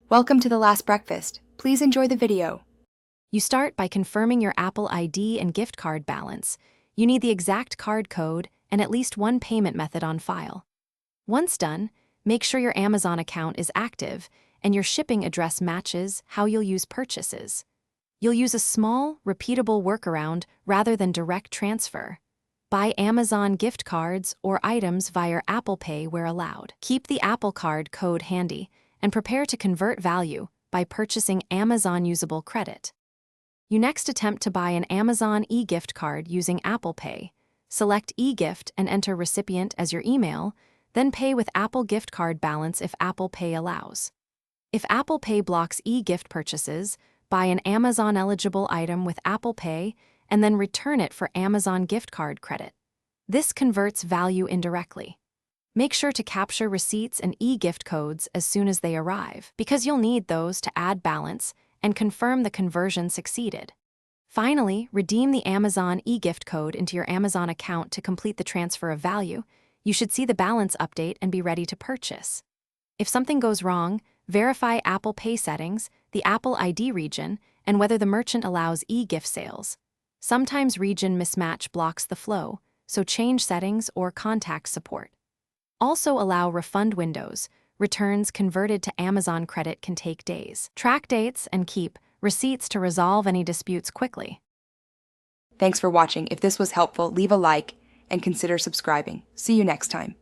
Welcome to The Last Breakfast. Please enjoy the video. You start by confirming your Apple ID and gift card balance. You need the exact card code and at least one payment method on file. Once done, make sure your Amazon account is active and your shipping address matches how you'll use purchases. You'll use a small, repeatable workaround rather than direct transfer. Buy Amazon gift cards or items via Apple Pay where allowed. Keep the Apple Card code handy and prepare to convert value by purchasing Amazon usable credit. You next attempt to buy an Amazon e-gift card using Apple Pay. Select e-gift and enter recipient as your email, then pay with Apple gift card balance if Apple Pay allows. If Apple Pay blocks e-gift purchases, buy an Amazon-eligible item with Apple Pay and then return it for Amazon gift card credit. This converts value indirectly. Make sure to capture receipts and e-gift codes as soon as they arrive, because you'll need those to add balance and confirm the conversion succeeded. Finally, redeem the Amazon e-gift code into your Amazon account to complete the transfer of value. You should see the balance update and be ready to purchase. If something goes wrong, verify Apple Pay settings, the Apple ID region, and whether the merchant allows e-gift sales. Sometimes region mismatch blocks the flow, so change settings or contact support. Also allow refund windows. Returns converted to Amazon credit can take days. Track dates and keep receipts to resolve any disputes quickly. Thanks for watching. If this was helpful, leave a like and consider subscribing. See you next time.